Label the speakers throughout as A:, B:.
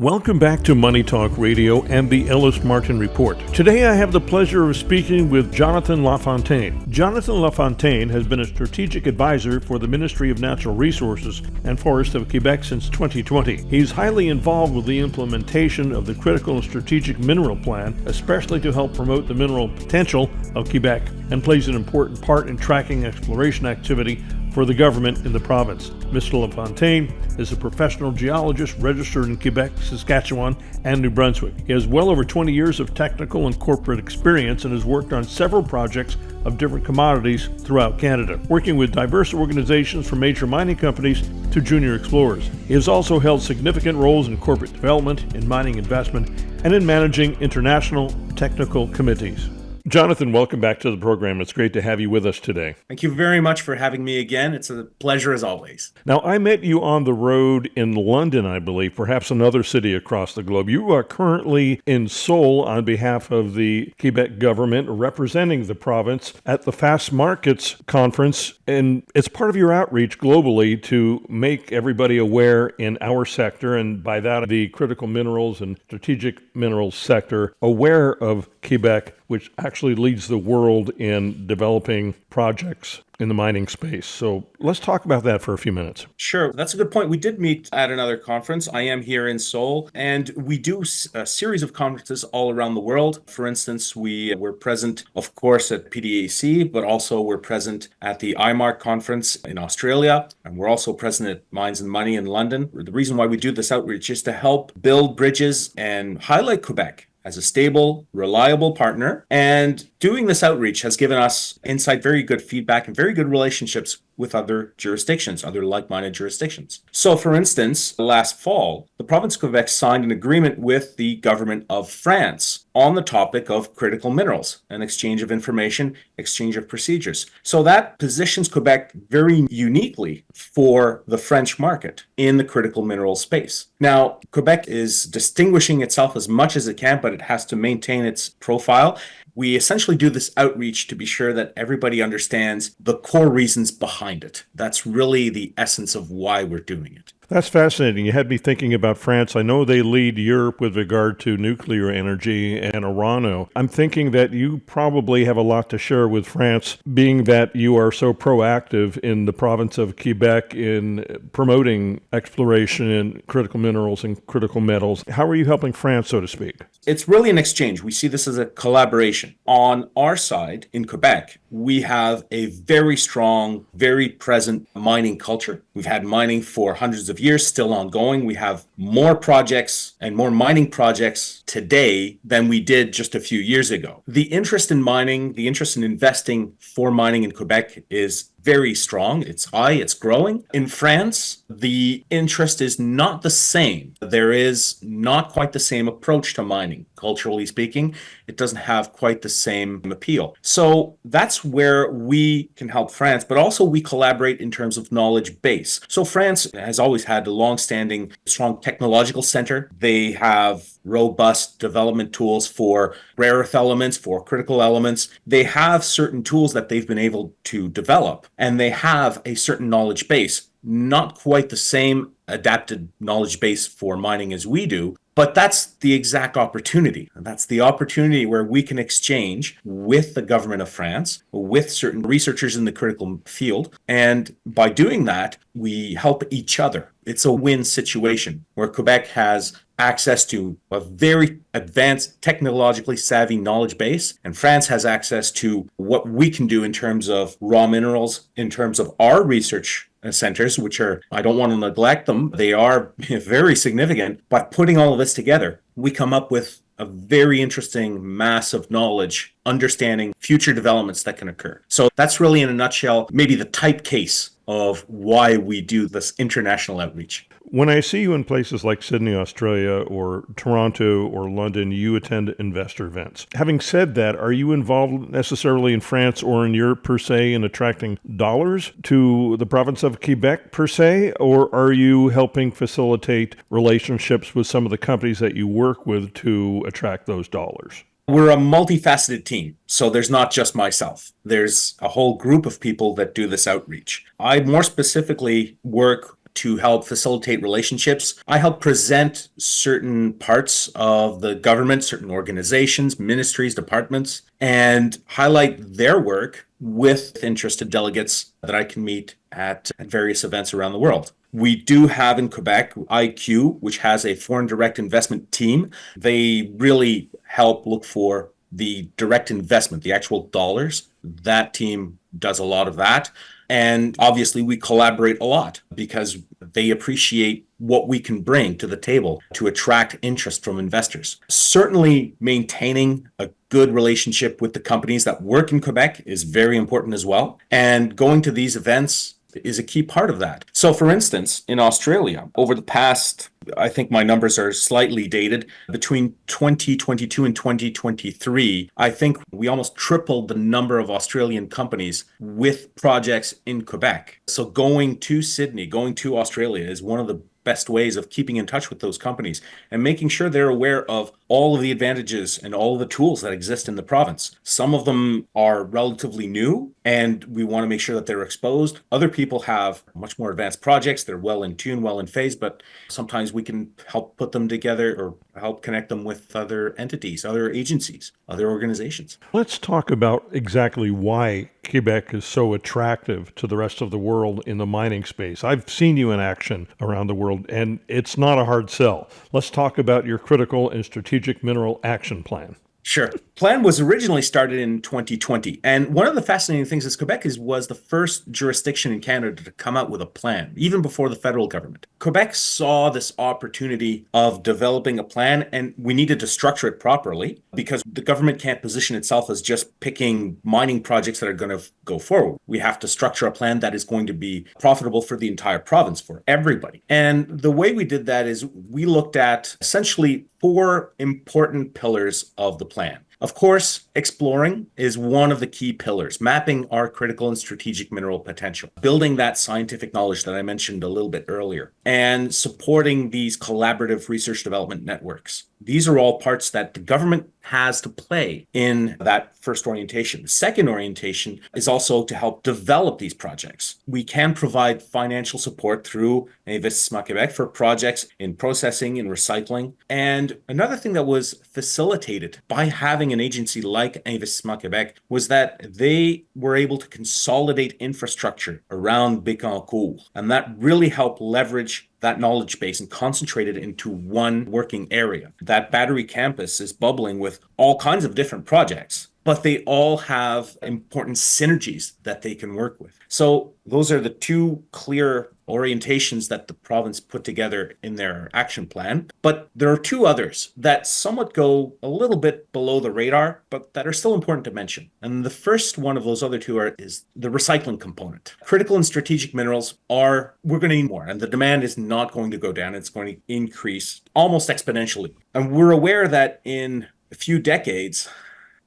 A: Welcome back to Money Talk Radio and the Ellis Martin Report. Today I have the pleasure of speaking with Jonathan Lafontaine. Jonathan Lafontaine has been a strategic advisor for the Ministry of Natural Resources and Forests of Quebec since 2020. He's highly involved with the implementation of the Critical and Strategic Mineral Plan, especially to help promote the mineral potential of Quebec, and plays an important part in tracking exploration activity for the government in the province. Mr. Lafontaine is a professional geologist registered in Quebec, Saskatchewan, and New Brunswick. He has well over 20 years of technical and corporate experience and has worked on several projects of different commodities throughout Canada, working with diverse organizations from major mining companies to junior explorers. He has also held significant roles in corporate development, in mining investment, and in managing international technical committees. Jonathan, welcome back to the program. It's great to have you with us today.
B: Thank you very much for having me again. It's a pleasure as always.
A: Now, I met you on the road in London, I believe, perhaps another city across the globe. You are currently in Seoul on behalf of the Quebec government, representing the province at the Fast Markets Conference, and it's part of your outreach globally to make everybody aware in our sector, and by that, the critical minerals and strategic minerals sector, aware of Quebec, which actually leads the world in developing projects in the mining space. So let's talk about that for a few minutes.
B: Sure. That's a good point. We did meet at another conference. I am here in Seoul, and we do a series of conferences all around the world. For instance, we were present, of course, at PDAC, but also we're present at the IMARC conference in Australia, and we're also present at Mines and Money in London. The reason why we do this outreach is to help build bridges and highlight Quebec as a stable, reliable partner. And doing this outreach has given us insight, very good feedback, and very good relationships with other jurisdictions, other like-minded jurisdictions. So, for instance, last fall, the province of Quebec signed an agreement with the government of France on the topic of critical minerals, an exchange of information, exchange of procedures. So that positions Quebec very uniquely for the French market in the critical mineral space. Now, Quebec is distinguishing itself as much as it can, but it has to maintain its profile. We essentially do this outreach to be sure that everybody understands the core reasons behind it. That's really the essence of why we're doing it.
A: That's fascinating. You had me thinking about France. I know they lead Europe with regard to nuclear energy and Orano. I'm thinking that you probably have a lot to share with France, being that you are so proactive in the province of Quebec in promoting exploration in critical minerals and critical metals. How are you helping France, so to speak?
B: It's really an exchange. We see this as a collaboration. On our side, in Quebec, we have a very strong, very present mining culture. We've had mining for hundreds of years, still ongoing. We have more projects and more mining projects today than we did just a few years ago. The interest in mining, the interest in investing for mining in Quebec is very strong. It's high, it's growing. In France, the interest is not the same. There is not quite the same approach to mining. Culturally speaking, it doesn't have quite the same appeal. So that's where we can help France, but also we collaborate in terms of knowledge base. So France has always had a long-standing, strong technological center. They have robust development tools for rare earth elements, for critical elements. They have certain tools that they've been able to develop, and they have a certain knowledge base. Not quite the same adapted knowledge base for mining as we do, but that's the exact opportunity. And that's the opportunity where we can exchange with the government of France, with certain researchers in the critical field. And by doing that, we help each other. It's a win situation where Quebec has access to a very advanced, technologically savvy knowledge base, and France has access to what we can do in terms of raw minerals, in terms of our research centers, which are, I don't want to neglect them, they are very significant. By putting all of this together, we come up with a very interesting mass of knowledge, understanding future developments that can occur. So that's really, in a nutshell, maybe the type case of why we do this international outreach.
A: When I see you in places like Sydney, Australia, or Toronto, or London, you attend investor events. Having said that, are you involved necessarily in France or in Europe per se in attracting dollars to the province of Quebec per se, or are you helping facilitate relationships with some of the companies that you work with to attract those dollars?
B: We're a multifaceted team, so there's not just myself. There's a whole group of people that do this outreach. I more specifically work to help facilitate relationships. I help present certain parts of the government, certain organizations, ministries, departments, and highlight their work with interested delegates that I can meet at various events around the world. We do have in Quebec IQ, which has a foreign direct investment team. They really help look for the direct investment, the actual dollars. That team does a lot of that. And obviously, we collaborate a lot because they appreciate what we can bring to the table to attract interest from investors. Certainly, maintaining a good relationship with the companies that work in Quebec is very important as well. And going to these events is a key part of that. So, for instance, in Australia, over the past, I think my numbers are slightly dated, between 2022 and 2023, I think we almost tripled the number of Australian companies with projects in Quebec. So going to Sydney, going to Australia is one of the best ways of keeping in touch with those companies and making sure they're aware of all of the advantages and all of the tools that exist in the province. Some of them are relatively new and we want to make sure that they're exposed. Other people have much more advanced projects. They're well in tune, well in phase, but sometimes we can help put them together or help connect them with other entities, other agencies, other organizations.
A: Let's talk about exactly why Quebec is so attractive to the rest of the world in the mining space. I've seen you in action around the world, and it's not a hard sell. Let's talk about your critical and strategic mineral action plan.
B: Sure. Plan was originally started in 2020. And one of the fascinating things is Quebec was the first jurisdiction in Canada to come out with a plan, even before the federal government. Quebec saw this opportunity of developing a plan, and we needed to structure it properly because the government can't position itself as just picking mining projects that are going to go forward. We have to structure a plan that is going to be profitable for the entire province, for everybody. And the way we did that is we looked at essentially 4 important pillars of the plan. Of course, exploring is one of the key pillars, mapping our critical and strategic mineral potential, building that scientific knowledge that I mentioned a little bit earlier, and supporting these collaborative research development networks. These are all parts that the government has to play in that first orientation. The second orientation is also to help develop these projects. We can provide financial support through Investissement Québec for projects in processing and recycling. And another thing that was facilitated by having an agency like Investissement Québec was that they were able to consolidate infrastructure around Bécancour. And that really helped leverage that knowledge base and concentrate it into one working area. That battery campus is bubbling with all kinds of different projects, but they all have important synergies that they can work with. So those are the 2 clear orientations that the province put together in their action plan. But there are 2 others that somewhat go a little bit below the radar, but that are still important to mention. And the first one of those other 2 is the recycling component. Critical and strategic minerals we're going to need more, and the demand is not going to go down. It's going to increase almost exponentially. And we're aware that in a few decades,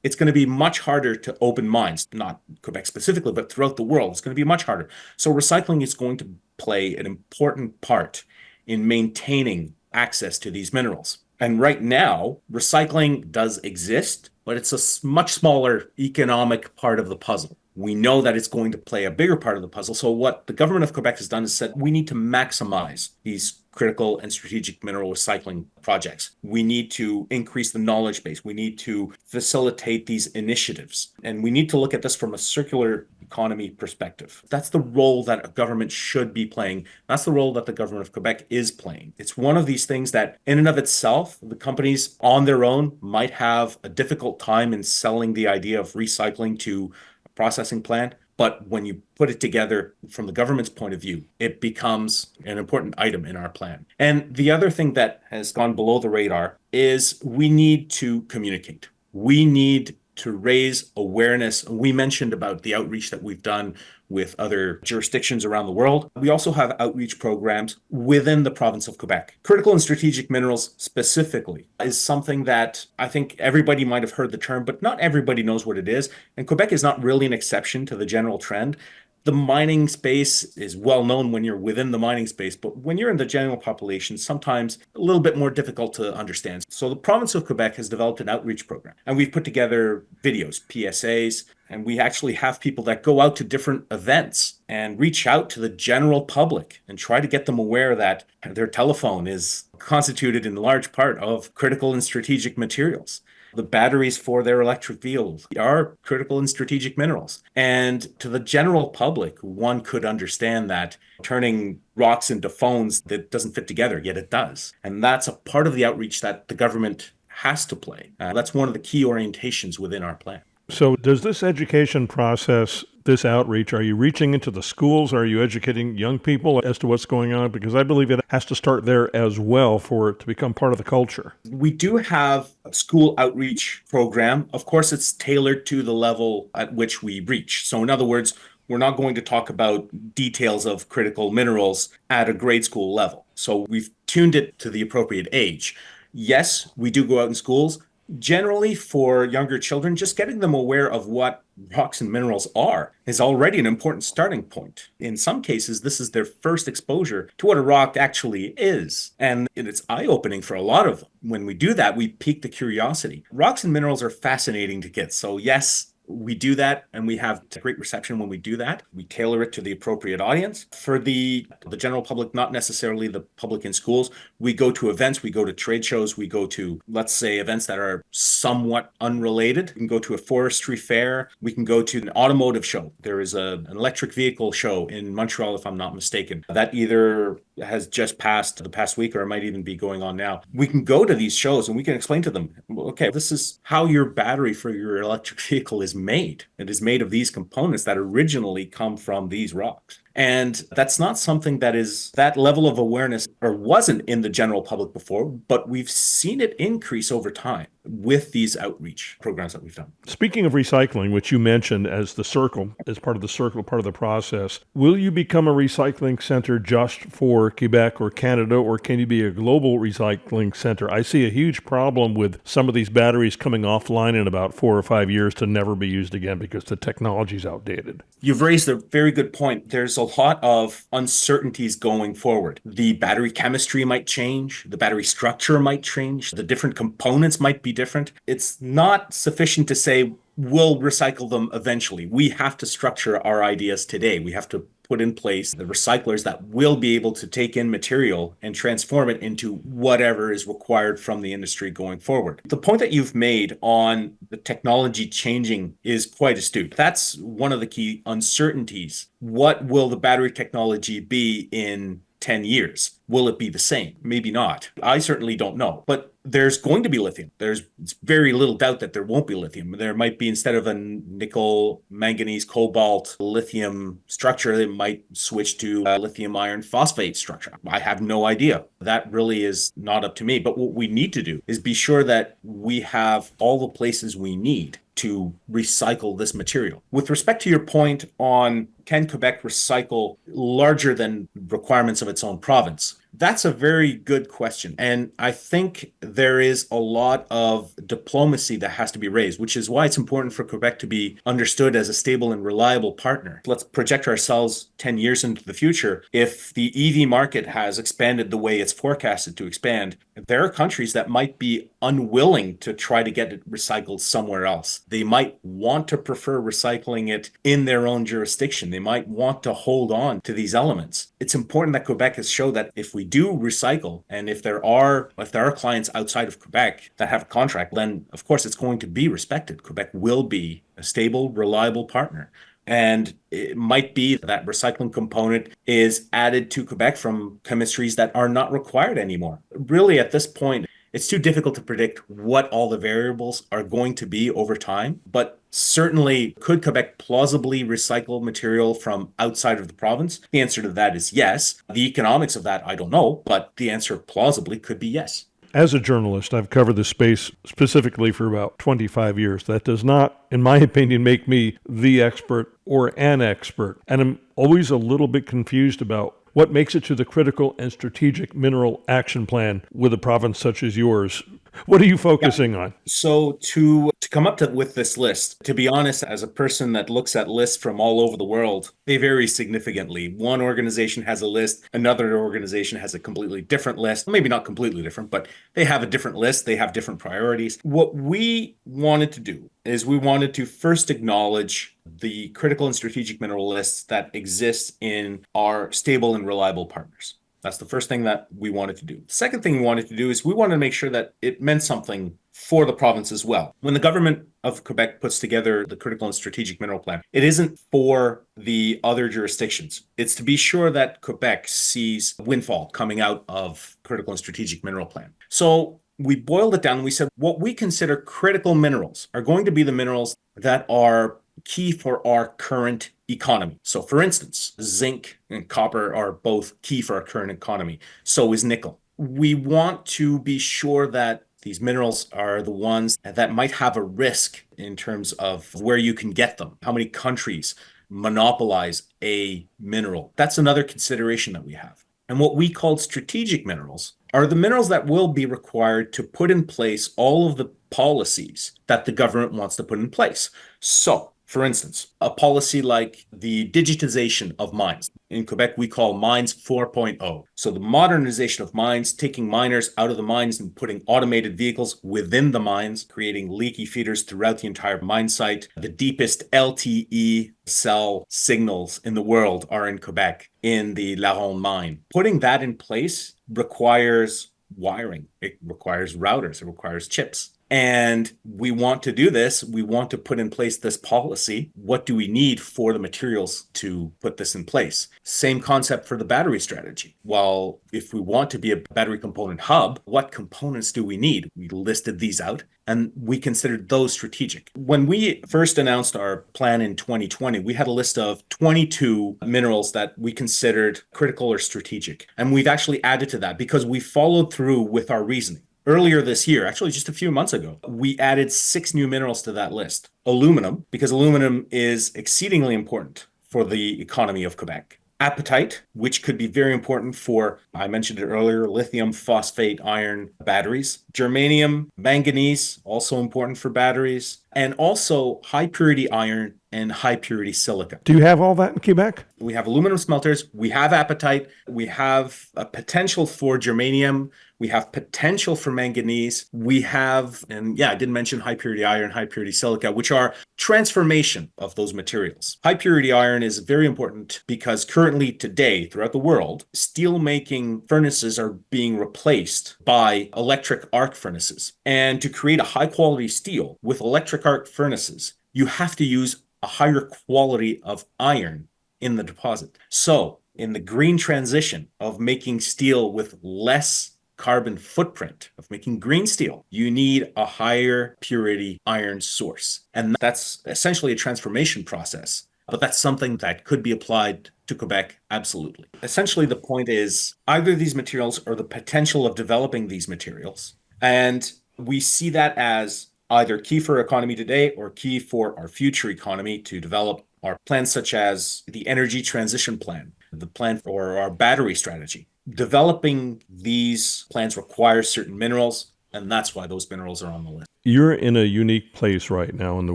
B: it's going to be much harder to open mines, not Quebec specifically, but throughout the world. It's going to be much harder. So recycling is going to play an important part in maintaining access to these minerals. And right now, recycling does exist, but it's a much smaller economic part of the puzzle. We know that it's going to play a bigger part of the puzzle. So what the government of Quebec has done is said we need to maximize these critical and strategic mineral recycling projects. We need to increase the knowledge base. We need to facilitate these initiatives. And we need to look at this from a circular economy perspective. That's the role that a government should be playing. That's the role that the government of Quebec is playing. It's one of these things that in and of itself, the companies on their own might have a difficult time in selling the idea of recycling to a processing plant. But when you put it together from the government's point of view, it becomes an important item in our plan. And the other thing that has gone below the radar is we need to communicate. We need to raise awareness. We mentioned about the outreach that we've done with other jurisdictions around the world. We also have outreach programs within the province of Quebec. Critical and strategic minerals specifically is something that I think everybody might have heard the term, but not everybody knows what it is. And Quebec is not really an exception to the general trend. The mining space is well known when you're within the mining space, but when you're in the general population, sometimes a little bit more difficult to understand. So the province of Quebec has developed an outreach program, and we've put together videos, PSAs, And we actually have people that go out to different events and reach out to the general public and try to get them aware that their telephone is constituted in large part of critical and strategic materials. The batteries for their electric vehicles are critical and strategic minerals. And to the general public, one could understand that turning rocks into phones that doesn't fit together, yet it does. And that's a part of the outreach that the government has to play. That's one of the key orientations within our plan.
A: So does this education process, this outreach, are you reaching into the schools? Are you educating young people as to what's going on? Because I believe it has to start there as well for it to become part of the culture.
B: We do have a school outreach program. Of course, it's tailored to the level at which we reach. So in other words, we're not going to talk about details of critical minerals at a grade school level. So we've tuned it to the appropriate age. Yes, we do go out in schools. Generally, for younger children, just getting them aware of what rocks and minerals are is already an important starting point. In some cases, this is their first exposure to what a rock actually is. And it's eye-opening for a lot of them. When we do that, we pique the curiosity. Rocks and minerals are fascinating to kids. So yes, we do that, and we have great reception when we do that. We tailor it to the appropriate audience. For the general public, not necessarily the public in schools, we go to events, we go to trade shows, we go to, let's say, events that are somewhat unrelated. We can go to a forestry fair. We can go to an automotive show. There is an electric vehicle show in Montreal, if I'm not mistaken, that either has just passed the past week or it might even be going on now. We can go to these shows and we can explain to them, okay, this is how your battery for your electric vehicle is made. It is made of these components that originally come from these rocks. And that's not something that is that level of awareness or wasn't in the general public before, but we've seen it increase over time with these outreach programs that we've done.
A: Speaking of recycling, which you mentioned as the circle, as part of the circle, part of the process, will you become a recycling center just for Quebec or Canada, or can you be a global recycling center? I see a huge problem with some of these batteries coming offline in about 4 or 5 years to never be used again because the technology's outdated.
B: You've raised a very good point. There's a lot of uncertainties going forward. The battery chemistry might change, the battery structure might change, the different components might be different. It's not sufficient to say we'll recycle them eventually. We have to structure our ideas today. We have to put in place the recyclers that will be able to take in material and transform it into whatever is required from the industry going forward. The point that you've made on the technology changing is quite astute. That's one of the key uncertainties. What will the battery technology be in 10 years? Will it be the same? Maybe not. I certainly don't know. But there's going to be lithium. There's very little doubt that there won't be lithium. There might be, instead of a nickel, manganese, cobalt, lithium structure, they might switch to a lithium iron phosphate structure. I have no idea. That really is not up to me. But what we need to do is be sure that we have all the places we need to recycle this material. With respect to your point on can Quebec recycle larger than requirements of its own province? That's a very good question. And I think there is a lot of diplomacy that has to be raised, which is why it's important for Quebec to be understood as a stable and reliable partner. Let's project ourselves 10 years into the future. If the EV market has expanded the way it's forecasted to expand, there are countries that might be unwilling to try to get it recycled somewhere else. They might want to prefer recycling it in their own jurisdiction. They might want to hold on to these elements. It's important that Quebec has shown that if we do recycle, and if there are clients outside of Quebec that have a contract, then of course it's going to be respected. Quebec will be a stable, reliable partner. And it might be that recycling component is added to Quebec from chemistries that are not required anymore. Really, at this point, it's too difficult to predict what all the variables are going to be over time. But certainly, could Quebec plausibly recycle material from outside of the province? The answer to that is yes. The economics of that, I don't know, but the answer plausibly could be yes.
A: As a journalist, I've covered this space specifically for about 25 years. That does not, in my opinion, make me the expert or an expert. And I'm always a little bit confused about what makes it to the critical and strategic mineral action plan with a province such as yours. What are you focusing on?
B: So to come up with this list, to be honest, as a person that looks at lists from all over the world, they vary significantly. One organization has a list, another organization has a completely different list. Maybe not completely different, but they have a different list. They have different priorities. What we wanted to do is we wanted to first acknowledge the critical and strategic mineral lists that exist in our stable and reliable partners. That's the first thing that we wanted to do. The second thing we wanted to do is we wanted to make sure that it meant something for the province as well. When the government of Quebec puts together the critical and strategic mineral plan, it isn't for the other jurisdictions. It's to be sure that Quebec sees windfall coming out of critical and strategic mineral plan. So we boiled it down and we said what we consider critical minerals are going to be the minerals that are key for our current economy. So for instance, zinc and copper are both key for our current economy. So is nickel. We want to be sure that these minerals are the ones that might have a risk in terms of where you can get them, how many countries monopolize a mineral. That's another consideration that we have. And what we called strategic minerals are the minerals that will be required to put in place all of the policies that the government wants to put in place. So, for instance, a policy like the digitization of mines. In Quebec, we call mines 4.0. So the modernization of mines, taking miners out of the mines and putting automated vehicles within the mines, creating leaky feeders throughout the entire mine site. The deepest LTE cell signals in the world are in Quebec, in the La Ronde mine. Putting that in place requires wiring. It requires routers. It requires chips. And we want to do this. We want to put in place this policy. What do we need for the materials to put this in place? Same concept for the battery strategy. Well, if we want to be a battery component hub, what components do we need? We listed these out and we considered those strategic. When we first announced our plan in 2020, we had a list of 22 minerals that we considered critical or strategic. And we've actually added to that because we followed through with our reasoning. Earlier this year, actually just a few months ago, we added 6 new minerals to that list. Aluminum, because aluminum is exceedingly important for the economy of Quebec. Apatite, which could be very important for, I mentioned it earlier, lithium, phosphate, iron batteries. Germanium, manganese, also important for batteries. And also high purity iron and high purity silica.
A: Do you have all that in Quebec?
B: We have aluminum smelters, we have apatite, we have a potential for germanium, we have potential for manganese, we have, and yeah, I didn't mention high purity iron, high purity silica, which are transformation of those materials. High purity iron is very important because currently today, throughout the world, steel making furnaces are being replaced by electric arc furnaces. And to create a high quality steel with electric arc furnaces, you have to use a higher quality of iron in the deposit. So in the green transition of making steel with less carbon footprint, of making green steel, you need a higher purity iron source. And that's essentially a transformation process. But that's something that could be applied to Quebec, absolutely. Essentially, the point is either these materials or the potential of developing these materials. And we see that as either key for our economy today or key for our future economy to develop our plans such as the energy transition plan, the plan for our battery strategy. Developing these plans requires certain minerals, and that's why those minerals are on the list.
A: You're in a unique place right now in the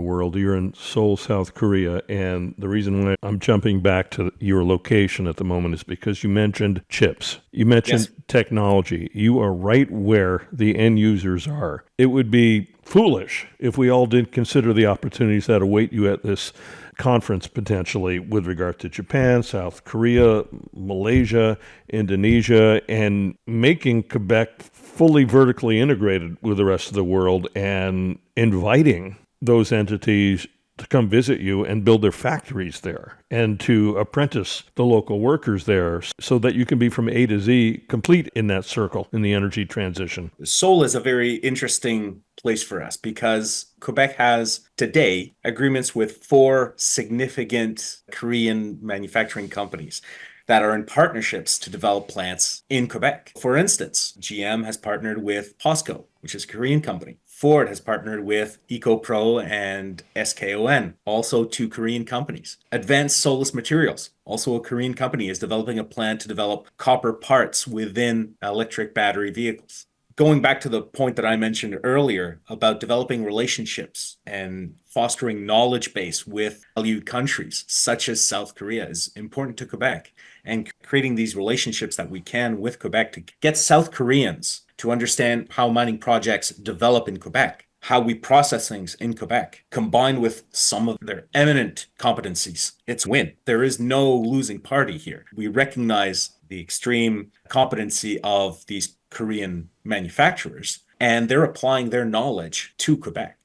A: world. You're in Seoul, South Korea, and the reason why I'm jumping back to your location at the moment is because you mentioned chips. You mentioned technology. You are right where the end users are. It would be foolish if we all didn't consider the opportunities that await you at this conference potentially with regard to Japan, South Korea, Malaysia, Indonesia, and making Quebec fully vertically integrated with the rest of the world and inviting those entities to come visit you and build their factories there and to apprentice the local workers there so that you can be from A to Z complete in that circle in the energy transition.
B: Seoul is a very interesting place for us because Quebec has today agreements with 4 significant Korean manufacturing companies that are in partnerships to develop plants in Quebec. For instance, GM has partnered with POSCO, which is a Korean company. Ford has partnered with EcoPro and SKON, also 2 Korean companies. Advanced Solus Materials, also a Korean company, is developing a plan to develop copper parts within electric battery vehicles. going back to the point that I mentioned earlier about developing relationships and fostering knowledge base with valued countries such as South Korea is important to Quebec, and creating these relationships that we can with Quebec to get South Koreans to understand how mining projects develop in Quebec, how we process things in Quebec, combined with some of their eminent competencies. It's a win. There is no losing party here. We recognize the extreme competency of these Korean manufacturers, and they're applying their knowledge to Quebec.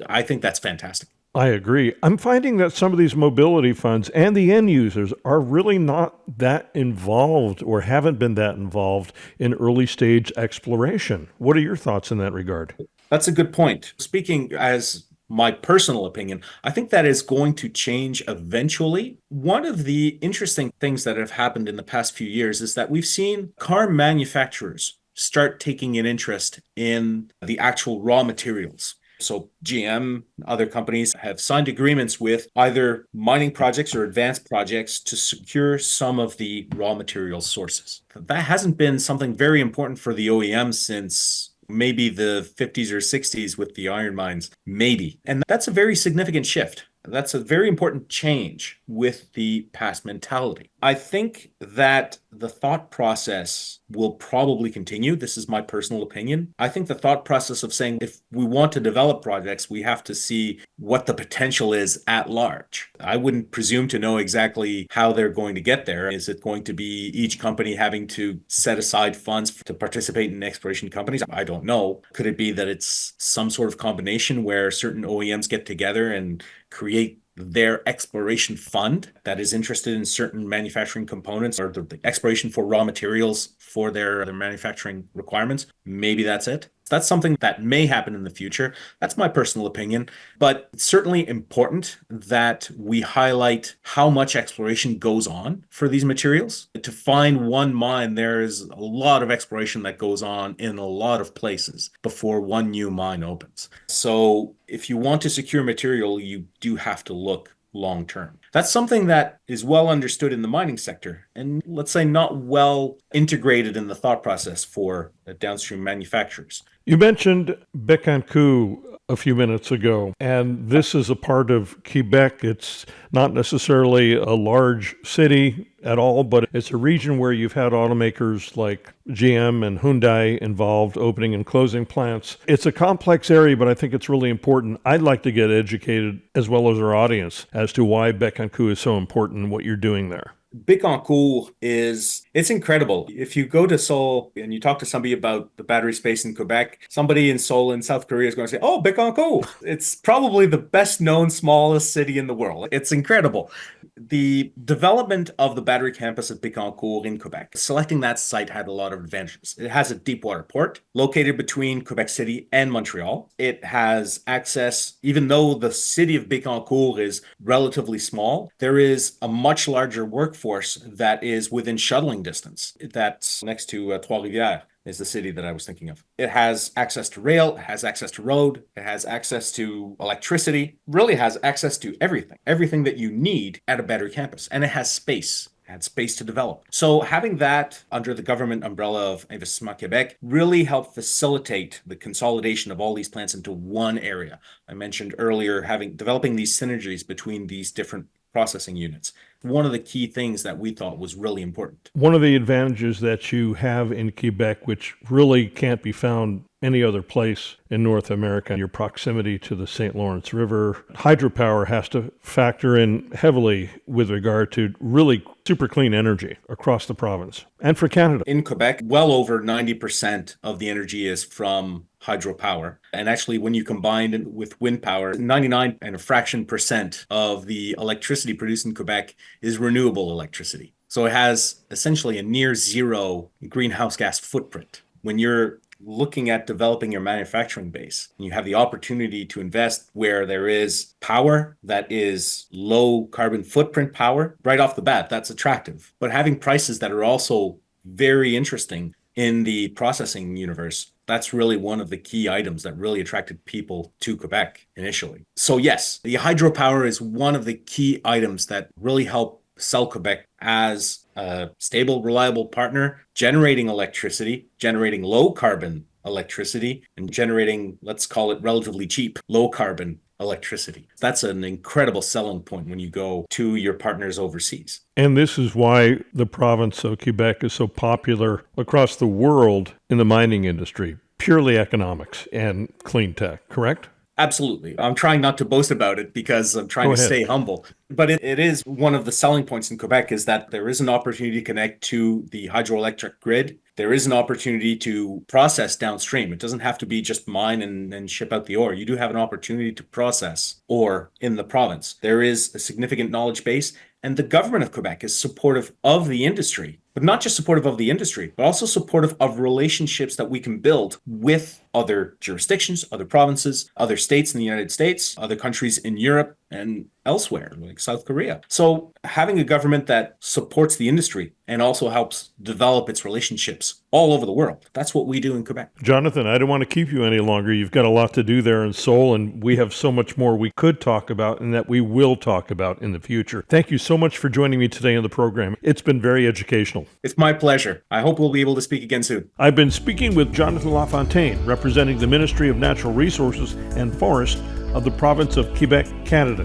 B: I think that's fantastic.
A: I agree. I'm finding that some of these mobility funds and the end users are really not that involved or haven't been that involved in early stage exploration. What are your thoughts in that regard?
B: That's a good point. Speaking as my personal opinion, I think that is going to change eventually. One of the interesting things that have happened in the past few years is that we've seen car manufacturers start taking an interest in the actual raw materials. So GM, other companies have signed agreements with either mining projects or advanced projects to secure some of the raw material sources. That hasn't been something very important for the OEM since maybe the 50s or 60s with the iron mines, maybe. And that's a very significant shift. That's a very important change with the past mentality. I think that the thought process will probably continue. This is my personal opinion. I think the thought process of saying if we want to develop projects, we have to see what the potential is at large. I wouldn't presume to know exactly how they're going to get there. Is it going to be each company having to set aside funds to participate in exploration companies? I don't know. Could it be that it's some sort of combination where certain OEMs get together and create their exploration fund that is interested in certain manufacturing components or the exploration for raw materials for their manufacturing requirements? Maybe that's it. That's something that may happen in the future. That's my personal opinion, but it's certainly important that we highlight how much exploration goes on for these materials. To find one mine, there is a lot of exploration that goes on in a lot of places before one new mine opens. So if you want to secure material, you do have to look long term. That's something that is well understood in the mining sector and let's say not well integrated in the thought process for downstream manufacturers.
A: You mentioned Bécancour a few minutes ago, and this is a part of Quebec. It's not necessarily a large city at all, but it's a region where you've had automakers like GM and Hyundai involved opening and closing plants. It's a complex area, but I think it's really important. I'd like to get educated, as well as our audience, as to why Bécancour is so important and what you're doing there.
B: Bécancour it's incredible. If you go to Seoul and you talk to somebody about the battery space in Quebec, somebody in Seoul in South Korea is going to say, oh, Bécancour. It's probably the best known, smallest city in the world. It's incredible. The development of the battery campus at Bécancour in Quebec, selecting that site had a lot of advantages. It has a deep water port located between Quebec City and Montreal. It has access, even though the city of Bécancour is relatively small, there is a much larger workforce that is within shuttling distance. That's next to Trois-Rivières. Is the city that I was thinking of. It has access to rail, it has access to road, it has access to electricity, really has access to everything that you need at a battery campus. And it has space. Had space to develop. So having that under the government umbrella of Investissement Québec really helped facilitate the consolidation of all these plants into one area. I mentioned earlier developing these synergies between these different processing units. One of the key things that we thought was really important.
A: One of the advantages that you have in Quebec, which really can't be found any other place in North America, your proximity to the St. Lawrence River. Hydropower has to factor in heavily with regard to really super clean energy across the province and for Canada.
B: In Quebec, well over 90% of the energy is from hydropower. And actually, when you combine it with wind power, 99 and a fraction percent of the electricity produced in Quebec is renewable electricity. So it has essentially a near zero greenhouse gas footprint. When you're looking at developing your manufacturing base, you have the opportunity to invest where there is power that is low carbon footprint power right off the bat. That's attractive. But having prices that are also very interesting in the processing universe, that's really one of the key items that really attracted people to Quebec initially. So yes, the hydropower is one of the key items that really help sell Quebec as a stable, reliable partner, generating electricity, generating low carbon electricity and generating, let's call it relatively cheap, low carbon electricity. That's an incredible selling point when you go to your partners overseas.
A: And this is why the province of Quebec is so popular across the world in the mining industry. Purely economics and clean tech, correct?
B: Absolutely. I'm trying not to boast about it because I'm trying to stay humble. But it is one of the selling points in Quebec is that there is an opportunity to connect to the hydroelectric grid. There is an opportunity to process downstream. It doesn't have to be just mine and ship out the ore. You do have an opportunity to process ore in the province. There is a significant knowledge base, and the government of Quebec is supportive of the industry, but not just supportive of the industry, but also supportive of relationships that we can build with other jurisdictions, other provinces, other states in the United States, other countries in Europe and elsewhere, like South Korea. So having a government that supports the industry and also helps develop its relationships all over the world, that's what we do in Quebec.
A: Jonathan, I don't want to keep you any longer. You've got a lot to do there in Seoul, and we have so much more we could talk about and that we will talk about in the future. Thank you so much for joining me today on the program. It's been very educational.
B: It's my pleasure. I hope we'll be able to speak again soon.
A: I've been speaking with Jonathan Lafontaine, representing the Ministry of Natural Resources and Forest of the province of Quebec, Canada.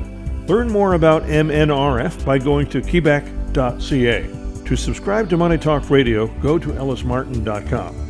A: Learn more about MNRF by going to quebec.ca. To subscribe to Money Talk Radio, go to ellismartin.com.